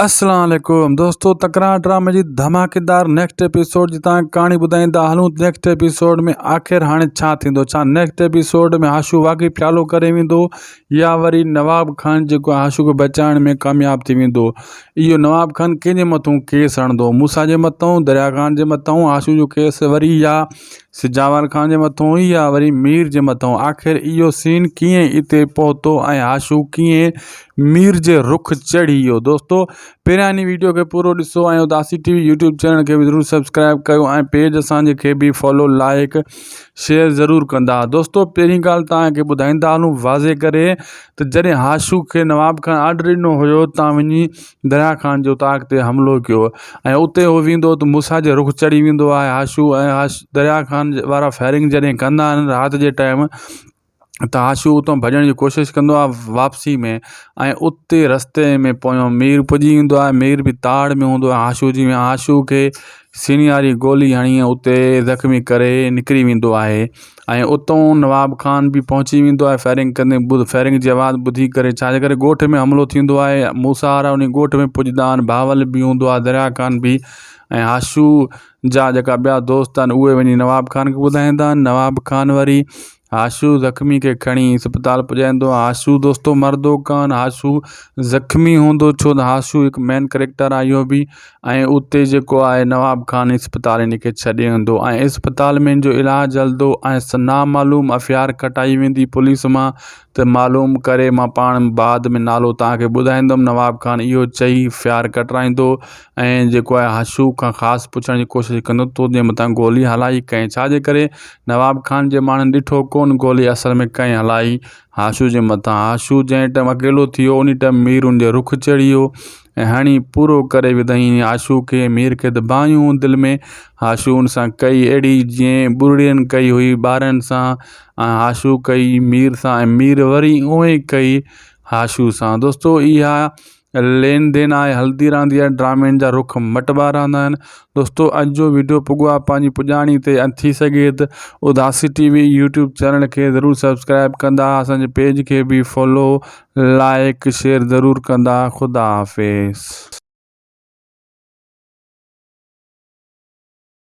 अस्सलाम वालेकुम दोस्तों, तकरार ड्रामे जी धमाकेदार नेक्स्ट एपिसोड जी तव्हांखे कहाणी ॿुधाईंदा हलूं। नेक्स्ट एपिसोड में आख़िर हाणे छा थींदो? छा नेक्स्ट एपिसोड में आशू वाक़ई प्यालो करे वेंदो या वरी नवाब खान जेको आहे आशू खे बचाइण में कामयाबु थी वेंदो? इहो नवाब खान कंहिंजे मथां केस हणंदो? मूसा जे मथां, दरिया खान जे मथां आशू जो केस, वरी या सिजावर खान जे मथां या वरी मीर जे मथां? आख़िर इहो सीन कीअं हिते पहुतो ऐं आशू कीअं मीर जे रुख चढ़ी वियो? दोस्तों पहिरियां इन वीडियो खे पूरो ॾिसो ऐं उदासी टीवी यूट्यूब चैनल खे बि ज़रूरु सब्सक्राइब कयो ऐं पेज असांजे खे बि फॉलो, लाइक, शेयर ज़रूरु कंदा। दोस्तों पहिरीं ॻाल्हि तव्हांखे ॿुधाईंदा हलूं वाज़े करे त जॾहिं आशू खे नवाब खान आर्डर ॾिनो हुयो तव्हां वञी दरिया खान जो ताक़ ते हमिलो कयो ऐं उते उहो वेंदो त मूसा जे रुख चढ़ी वेंदो आहे आशू, ऐं दरिया खान वारा फायरिंग जॾहिं कंदा आहिनि राति जे टाइम त आशू उतां भॼण जी कोशिशि कंदो आहे वापसी में, ऐं उते रस्ते में पोयों मीर पुॼी वेंदो आहे। मीर बि ताड़ में हूंदो आहे आशू जी, आशू खे सीने वारी गोली हणी उते ज़ख़्मी करे निकिरी वेंदो आहे। ऐं उतां नवाब खान बि पहुची वेंदो आहे फायरिंग कंदे। फायरिंग जी आवाज़ ॿुधी करे छाजे करे ॻोठ में हमिलो थींदो आहे। मूसा वारा उन ॻोठ में पुॼंदा आहिनि, बावल बि हूंदो आहे, दरिया खान बि, ऐं आशू जा जेका ॿिया दोस्त आहिनि उहे वञी नवाब खान खे ॿुधाईंदा आहिनि। नवाब खान वरी आशू ज़ख़्मी खे खणी अस्पताल पुॼाईंदो आहे। आशू दोस्तों मरदो कान, आशू ज़ख़्मी हूंदो, छो त आशू हिकु मेन करेक्टर आहे इहो बि। ऐं उते जेको आहे नवाब खान अस्पताल इन खे छॾे वेंदो ऐं अस्पताल में इन जो इलाजु हलंदो ऐं नामालूम अफ़ियार कटाई वेंदी पुलिस मां, त मालूम करे मां पाण बाद में नालो तव्हांखे ॿुधाईंदुमि। नवाब खान इहो चई अफ़ियार कटाईंदो ऐं जेको आहे आशू खां ख़ासि पुछण जी कोशिशि कंदो तो जे मथां गोली हलाई कंहिं, छाजे करे नवाब खान जे माण्हुनि ॾिठो कोन गोली असल में कंहिं हलाई आशू जे मथां। आशू जंहिं टाइम अकेलो थी वियो उन टाइम मीर उन जे रुख चढ़ी वियो ऐं हणी पूरो करे विधईं आशू खे। मीर खे त बाहियूं दिलि में आशू उन सां कई अहिड़ी जीअं ॿुड़ियनि कई हुई ॿारनि सां, आशू कई मीर सां ऐं मीर वरी उअं ई कई आशू सां। दोस्तों इहा लेन देन आहे, हल्दी रहंदी आहे, ड्रामनि जा रुख मटबा रहंदा आहिनि। दोस्तों अॼु जो वीडियो पुॻो आहे पंहिंजी पुॼाणी ते, थी सघे त उदासी टीवी यूट्यूब चैनल खे ज़रूरु सब्सक्राइब कंदा, असांजे पेज खे बि फॉलो, लाइक, शेयर ज़रूरु कंदा। ख़ुदा हाफ़िज़।